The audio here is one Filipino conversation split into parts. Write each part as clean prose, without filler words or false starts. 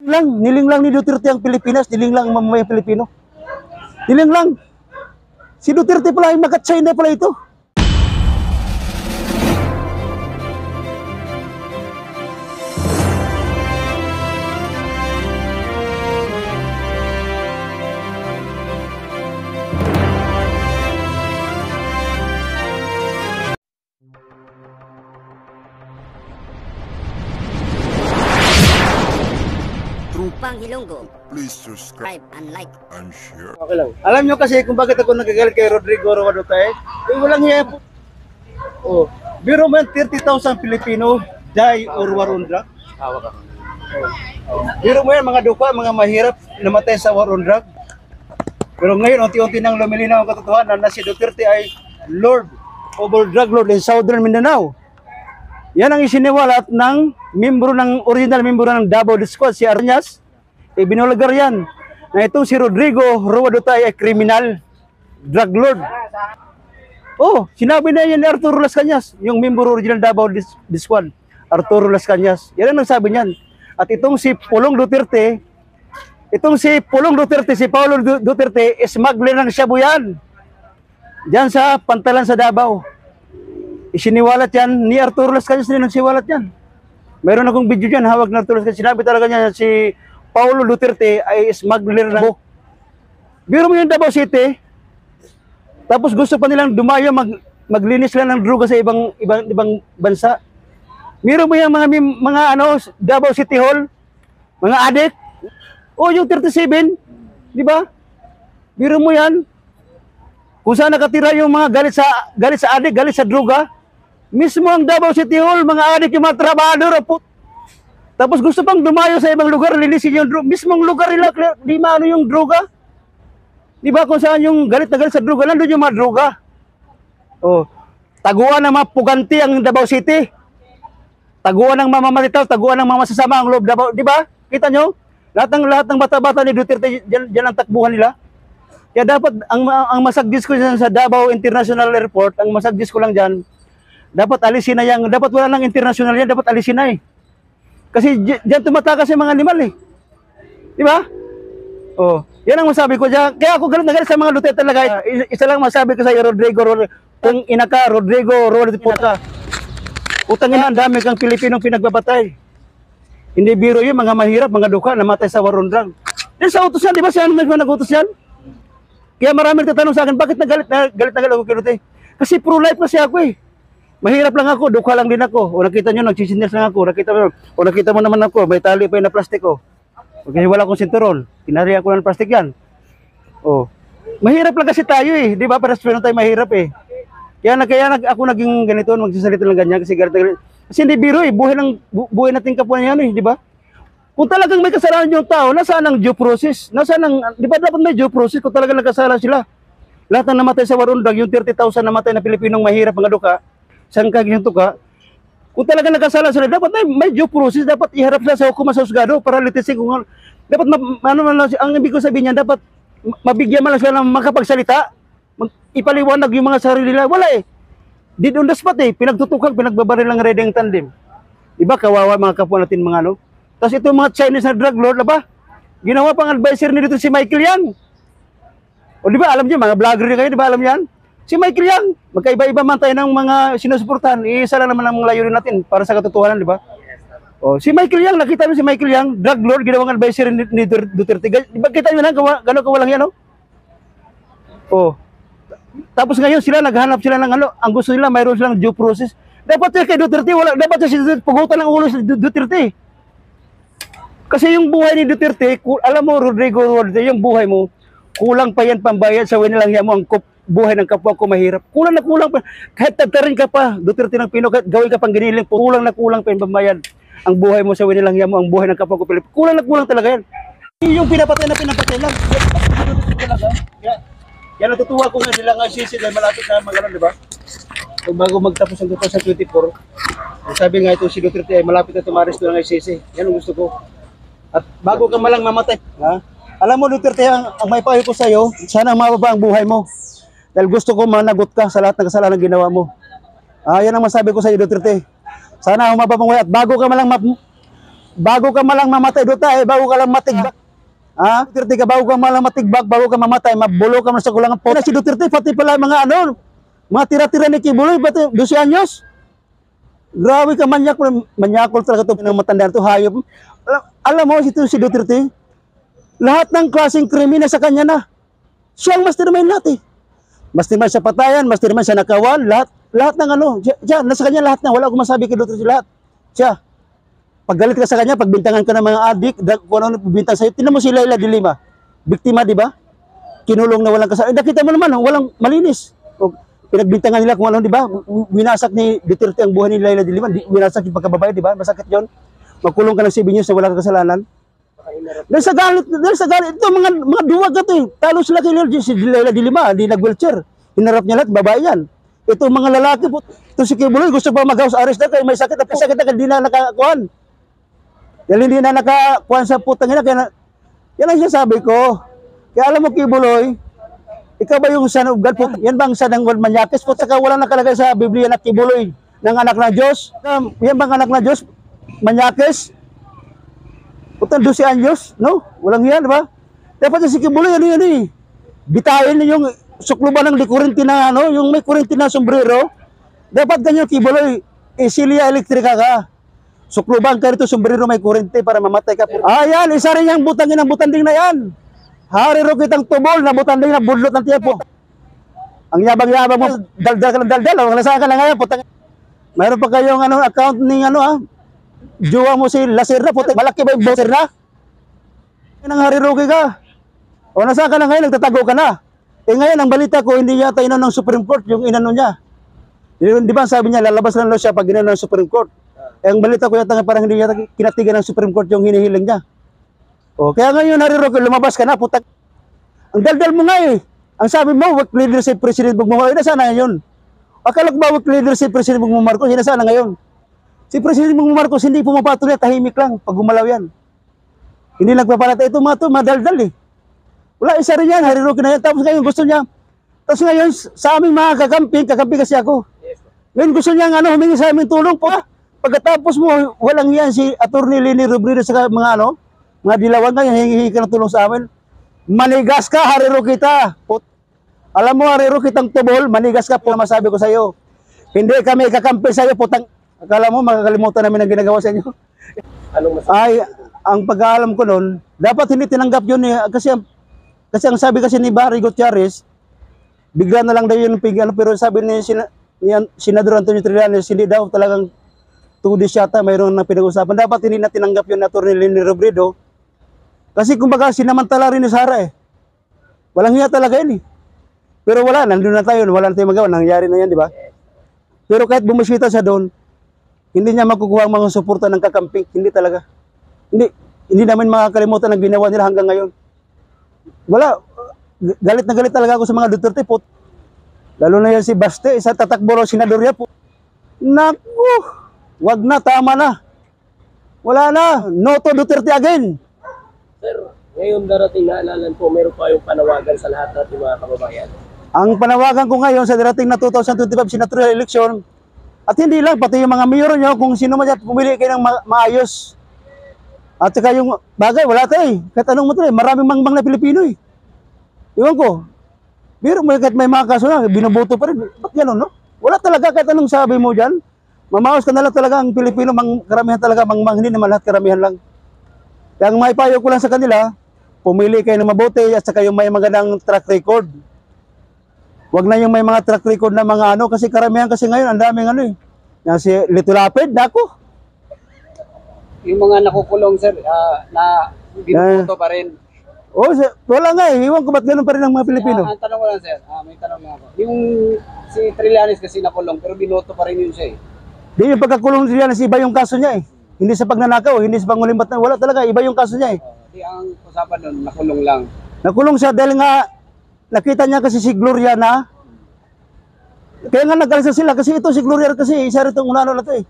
Niling lang ni Duterte ang Pilipinas, niling lang ang mamamayang Pilipino. Niling lang. Si Duterte pala ay magat-China pala ito. Pang Hilonggo. Please subscribe Subscribe and like. and share. Okay lang. Alam nyo kasi kung bakit ako nagagalit kay Rodrigo Roa Duterte? Walang hiya po. Oh, biro man 30,000 Pilipino die or war on drug. Biro mo yan, mga duka, mga mahirap namatay sa war on drug. Pero ngayon, unti-unti nang lumilinaw ang katotohanan na si Duterte ay Lord over drug lord in Southern Mindanao. Yan ang isiniwalat ng original membro ng Davao Squad, si Arñas. Binulagar yan na itong si Rodrigo Roa Duterte ay criminal, drug lord. Oh, sinabi na yan ni Arturo Las Cañas, yung membro original Davao Squad, Arturo Las Cañas. Yan ang nagsabi niyan. At itong si Pulong Duterte, si Paulo Duterte, smuggler ng shabu yan. Diyan sa Pantalan sa Davao. Isiniwalat yan ni Arturo Las Cañas din nagsiwalat yan. Meron akong video dyan, hawag na Arturo Las Cañas. Sinabi talaga niya si Paulo Duterte ay smuggler ng shabu. Biro mo yung Davao City, tapos gusto pa nilang dumayo maglinis lang ng droga sa ibang bansa. Biro mo yung mga Davao City Hall, mga adik. O yung 37, di ba? Biro mo yan. Kung saan nakatira yung mga galit sa adik, galit sa droga. Mismo ang Davao City Hall, mga adik, yung mga trabador. Tapos gusto pang dumayo sa ibang lugar, linisin yung droga. Mismong lugar nila, di maano yung droga. Di ba kung saan yung galit na galit sa droga, nandun yung mga droga. Oh, taguan ng mga puganti ang Davao City. Taguan ng mamamalitaw, taguan ng mga masasama ang loob Davao. Di ba? Kita nyo? Lahat ng bata-bata ni Duterte, dyan ang takbuhan nila. Kaya dapat, ang masagdis ko dyan sa Davao International Airport, ang masagdis ko lang dyan, dapat alisin na yan. Dapat wala nang international yan, dapat alisin na eh. Kasi dyan tumatakas yung mga animal eh. Di ba? Oh, yan ang masabi ko dyan. Kaya ako galit na galit sa mga Duterte talaga. Isa lang masabi ko sa iyo, Rodrigo, kung inaka, Rodrigo, Rodrigo, utangin na ang dami kang Pilipinong pinagbabatay. Hindi biro yun, mga mahirap, mga duka, namatay sa war on drug. Yan sa utos yan, di ba siya nag-utos yan? Kaya marami nagtatanong sa akin, bakit nagalit ako kay Duterte? Kasi pro-life kasi ako eh. Mahirap lang ako, duka lang din ako. O nakita nyo, nagsisinils lang ako. Nakita mo naman ako, may tali pa yung na plastic ko. Kasi wala akong sinturon. Tinari ako ng plastic yan. O, mahirap lang kasi tayo eh. Di ba? Para tayo mahirap eh. Kaya ako naging ganito, magsasalita lang ganyan kasi galit. Kasi hindi biro eh, buhay natin kapwa yan eh, di ba? Kung talagang may kasalanan yung tao, nasaan ang due process? Di ba dapat may due process kung talagang nagkasala sila? Lahat ng namatay sa war on drug, yung 30,000 namatay na Pilipinong mahirap mga duka, sangkag yung tuka, kung talagang nagkasala sila, dapat may due process, dapat iharap sila sa hukuman sa husgado para litisin kung dapat, ang ibig ko sabihin niya, dapat mabigyan man lang sila ng makapagsalita, ipaliwanag yung mga sarili nila. Wala eh. Did on the spot eh. Pinagtutukan, pinagbabaril lang Redeng Tandem. Diba kawawa mga kapwa natin mga ano. Tapos ito mga Chinese na drug lord, ba? Ginawa pang advisor nito si Michael Yang. O diba alam niyo, mga vlogger niyo kayo, diba alam yan? Si Michael Yang, magkaiba-iba man tayo ng mga sinusuportahan. Isa lang naman ang layunin natin para sa katotohanan, diba? O, si Michael Yang, nakita mo si Michael Yang, drug lord, ginawang advisor ni Duterte. Diba kita nyo na, gano'n kawalang yan, no? O, tapos ngayon naghanap sila ng ang gusto nila, mayroon silang due process. Dapat kay Duterte, dapat si pugutan ng ulo si Duterte. Kasi yung buhay ni Duterte, alam mo Rodrigo Duterte, yung buhay mo, kulang pa yan pambayad sa winilang mo ang buhay ng kapwa ko mahirap. Kulang na kulang pa. Kahit tagtarin ka pa, Duterte ng Pino, gawin ka pang giniling, kulang na kulang pa yung pambayad. Ang buhay mo sa winilang mo, ang buhay ng kapwa ko Pilipino. Kulang na kulang talaga yan. Yung pinapatay lang. Talaga. Yan natutuwa ko nga nilang ICC dahil malapit na magano'n, di ba? So, bago magtapos ang 2024, sabi nga ito si Duterte ay malapit na tumaris doon ng ICC. Yan ang gusto ko. At bago ka malang mamatay, ha? Alam mo Duterte, ang may payo ko sa iyo, sana mababa ang buhay mo. Dahil gusto ko managot ka sa lahat ng kasalanan ginawa mo. Yan ang masabi ko sa iyo Duterte. Sana humaba ang buhay at bago ka malang bago ka malang mamatay Duterte, bago ka lang matigbak. Ha? Duterte ka, bago ka malang matigbak, bago ka mamatay, mabulo ka na sa kulangan po. Si Duterte, pati pala mga ano, mga tira-tira ni Kibuloy, pati 12 anyos. Grabe ka, manyakol talaga ito, pinang matanda ito, hayop. Alam mo, si Duterte, lahat ng klaseng krimen na sa kanya na. Siya ang mastermind lahat eh. Mastermind sa patayan, mastermind sa nakawan, lahat ng ano, diyan, nasa kanya lahat na, wala akong masabi kay Duterte lahat. Siya. Pag galit ka sa kanya, pagbintangan ka ng mga adik, kung ano bintang sa'yo, tinan mo si Leila de Lima. Biktima, di ba? Kinulong na walang kasalanan. Nakita mo naman, walang malinis. O, pinagbintangan nila kung ano, di ba? Winasak ni Duterte ang buhay ni Leila de Lima. Winasak yung pagkababae, di ba? Masakit yun. Magkulong ka ng 7 years na walang kasalanan. Dahil sa galit, ito, mga duwag ito eh. Talo sila kay Leila de Lima, hindi nag-wheelchair. Hinarap niya lahat, babae yan. Ito mga lalaki po, ito si Kibuloy, gusto pa mag-house arrest na kayo, may sakit na hindi na nakakuhan. Dahil hindi na nakakuhan sa putang ina, kaya yan ang sinasabi ko. Kaya alam mo Kibuloy, ikaw ba yung son of God po? Yan bang son ng Manyakis po? Saka wala nakalagay sa Biblia na Kibuloy ng anak ng Diyos. Yan bang anak ng Diyos? Manyakis? Putang 12 anyos, no? Walang yan, di ba? Dapat si Kibuloy, ano yan eh. Bitahin yung sukluban ng likurinti na ano, yung may kurinti na sombrero. Dapat ganyan Kibuloy, Silya elektrika ka. Sukluban ka rito, sombrero may kurente para mamatay ka po. Yan, isa rin yung butangin ng butanding na yan. Hariro kitang tubol na butanding na budlot ng tiyapo. Ang yabang-yabang mo, daldal ka ng daldal, wala saan ka na ngayon, putang. Mayroon pa kayong ano, account ng ano Jowa mo si Lacerda, putang, malaki ba yung Lacerda? Nang hariruki ka. O nasaan ka na ngayon, nagtatago ka na. Ngayon, ang balita ko, hindi yata inon ng Supreme Court, yung inano niya. Di ba sabi niya, lalabas lang siya pag inano ng Supreme Court. Ang balita ko yata parang hindi yata kinatigan ng Supreme Court yung hinihiling niya. O, kaya ngayon, hariruki, lumabas ka na, putang. Ang daldal mo nga eh. Ang sabi mo, work leader si President Bongbong Marcos, nasaan na ngayon? Akala ko ba work leader si President Bongbong Marcos, nasaan na ngayon? Si President Bongbong Marcos hindi pumapatuloy, tahimik lang pag gumalaw yan. Hindi nagpapalata ito mga to, madaldal eh. Wala, isa rin yan, hariruki na yan. Tapos ngayon gusto niya, tapos ngayon sa aming mga kakampi kasi ako. Ngayon gusto niya humingi sa aming tulong po. Pagkatapos mo, walang yan si Atty. Leni Robredo sa mga dilawan ka, hingi ka ng tulong sa amin. Manigas ka, hariro kita. Alam mo, hariro kitang tubol, manigas ka po, masabi ko sa iyo. Hindi kami kakampi sa iyo, putang. Akala mo, makakalimutan namin ang ginagawa sa inyo. Anong masabi? Ay, ang pag-aalam ko noon, dapat hindi tinanggap yun eh. Kasi ang sabi kasi ni Barry Gutierrez, bigla na lang daw yun pero sabi ni Senador Antonio Trillanes, hindi daw talagang 2 days yata, mayroon na pinag-usapan. Dapat hindi na tinanggap yun na Atty. Leni Robredo. Kasi kumbaga, sinamantala rin ni Sara eh. Walang hiya talaga yun eh. Pero wala, nandun na tayo, wala na tayong magawa, nangyari na yan, di ba? Pero kahit bumisita siya doon, hindi niya makukuha ang mga suporta ng kakampi. Hindi talaga. Hindi namin makakalimutan ang ginawa nila hanggang ngayon. Wala. Galit na galit talaga ako sa mga Duterte po. Lalo na yan si Baste, isa tatakbo ng senadorya po. Naku! Wag na, tama na. Wala na. No to Duterte again. Sir, ngayon darating na alalan po, meron pa yung panawagan sa lahat natin mga kababayan. Ang panawagan ko ngayon sa darating na 2025 senatorial election, at hindi lang, pati yung mga mayor nyo, kung sino man yan, pumili kayo ng maayos. At saka yung bagay, wala tayo eh. Kahit anong mo tayo, maraming mangbang na Pilipino eh. Iwan ko. Pero kahit may mga kaso na, binoboto pa rin. Ba't gano'n, no? Wala talaga, kahit anong sabi mo dyan. Mamaos ka na lang talaga ang Pilipino, karamihan talaga, hindi naman lahat karamihan lang. Kaya ang maipayo ko lang sa kanila, pumili kayo ng mabuti at saka yung may magandang track record. Wag na yung may mga track record na mga kasi karamihan kasi ngayon, ang daming Yan si Lito Lapid, dako. Yung mga nakukulong, sir, na binoboto pa rin. Wala nga eh. Iwan ko ba't ganun pa rin ang mga Pilipino. Ang tanong ko lang, sir, may tanong lang ako. Yung si Trillanes kasi nakulong, pero binoto pa rin yun siya eh. Di yung pagkakulong niya, iba yung kaso niya eh. Hindi sa pagnanakaw, hindi sa pangulimbat na, wala talaga, iba yung kaso niya eh. Di ang usapan doon, nakulong lang. Nakulong siya dahil nga, nakita niya kasi si Gloria na, kaya nga nagkalisa sila, kasi ito si Gloria kasi, isa rin itong unano na ito eh.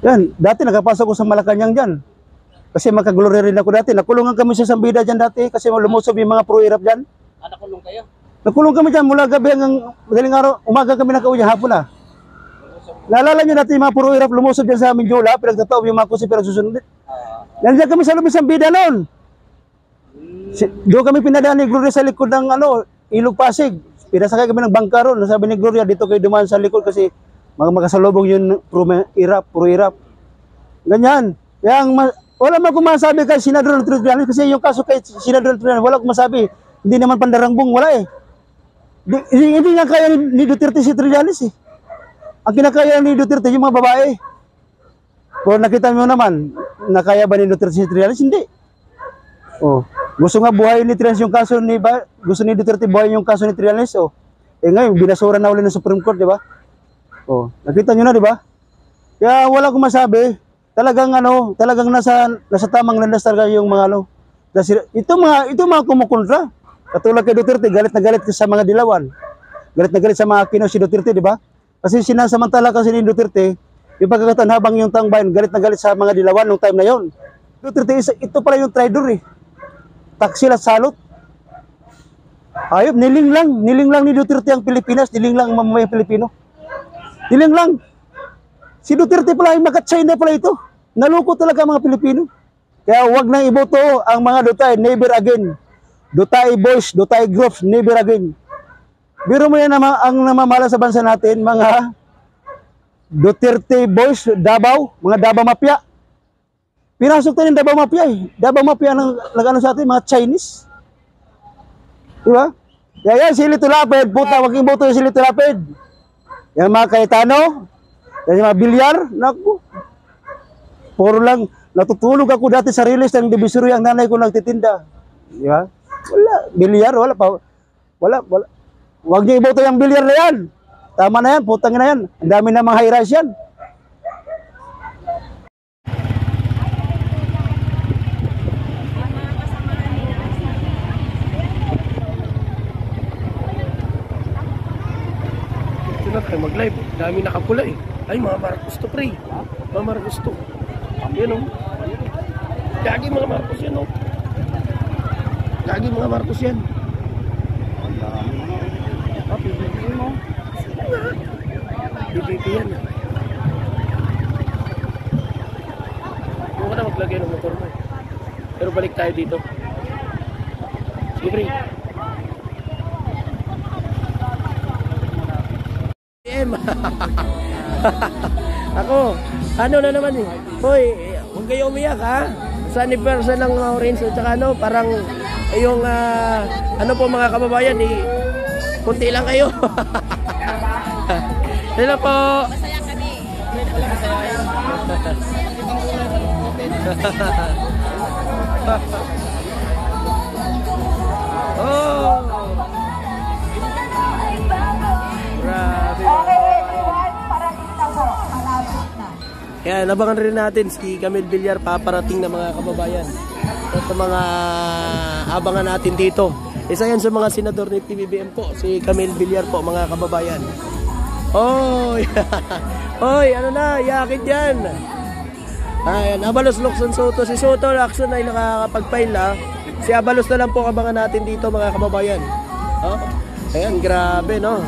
Yan, dati nakapasok ko sa Malacanang dyan. Kasi magka-Gloria rin ako dati, nakulungan kami sa Sambida dyan dati, kasi lumusob yung mga pro-Irap dyan. Nakulong kayo? Nakulong kami dyan mula gabi hanggang madaling araw, umaga kami nakauwi, hapon na. Naalala nyo natin yung mga puro hirap lumusod dyan sa Mindiola, pinagtataob yung mga kusi pero susunod. Nandiyan kami sa loob ng bida noon. Doon kami pinadaan ni Gloria sa likod ng Ilog Pasig. Pinasakay kami ng bangka ron. Sabi ni Gloria, dito kayo dumaan sa likod kasi mga makasalubong yun, puro hirap. Ganyan. Wala man akong masabi kay Senador Trillanes kasi yung kaso kay Senador Trillanes, wala akong masabi. Hindi naman pandarangbong, wala eh. Hindi nga kaya ni Duterte si Trillanes eh. Ang kinakaya ni Duterte yung mga babae. Kung nakita mo naman, nakaya ba ni Duterte si Trillanes? Hindi. Oh, gusto nga buhayin ni Trillanes yung kaso gusto ni Duterte buhayin yung kaso ni Trillanes. Oh. Ngayon, binasura na uli ng Supreme Court, di ba? Oh, nakita nyo na, di ba? Kaya wala akong masabi. Talagang nasa tamang landas talaga yung mga ito mga kumukontra. Katulad kay Duterte, galit na galit sa mga dilawan. Galit na galit sa mga Aquino si Duterte, di ba? Kasi sinasamantala kasi ni Duterte, yung pagkakataon habang yung taong bayan, galit na galit sa mga dilawan nung time na yon. Duterte, ito pala yung traitor eh. Taksil at salot. Ayop, niling lang ni Duterte ang Pilipinas, niling lang ang mamamayang Pilipino. Niling lang. Si Duterte pala, maka-China pala ito. Naloko talaga ang mga Pilipino. Kaya wag nang iboto ang mga Dutay, never again. Dutay boys, Dutay groups, never again. Biro mo yan ang namamahala sa bansa natin, mga Duterte boys, Davao, mga Davao Mafia. Pinasok tayo ng Davao Mafia eh. Davao Mafia nag-ano sa atin, mga Chinese. Diba? Yan, si Lito Lapid, puta, wag yung boto yung si Lito Lapid. Yan mga Cayetano, yan yung mga Bilyar, naku. Puro lang, natutulog ako dati sa release ng Divisory, ang nanay ko nagtitinda. Diba? Wala, Bilyar, wala pa. Wala. Huwag niyo iboto yung Bilyar na yan. Tama na yan, putang na yan. Ang dami na mga high-rise yan. Ito na tayo mag-live. Dami nakapula eh. Ay, mga Marcos to, pre. Mga Marcos to. Yan o. Gagi mga Marcos yan o. Gagi mga Marcos yan. PBB mo. PBB yan. Huwag ka na maglagay ng motor mo. Pero balik tayo dito. Sige, pre. Ako, ano na naman eh. Hoy, huwag kayo umiyak ha. Sa anniversary ng Orange at saka parang yung ano po mga kababayan eh, kunti lang kayo. Hello po. Masaya kami. Oh. Grabe. Kaya nabangan rin natin si Camille Villar paparating na mga kababayan. Sa mga abangan natin dito. Isa yan sa mga senador ni PBBM po, si Camille Villar po mga kababayan. Oy! Oy, ano na, yakit yan. Ayan, Abalos Locson Soto. Si Soto Lacson ay nakakapag-file na. Si Abalos na lang po abangan natin dito mga kababayan. Oh, ayan, grabe no.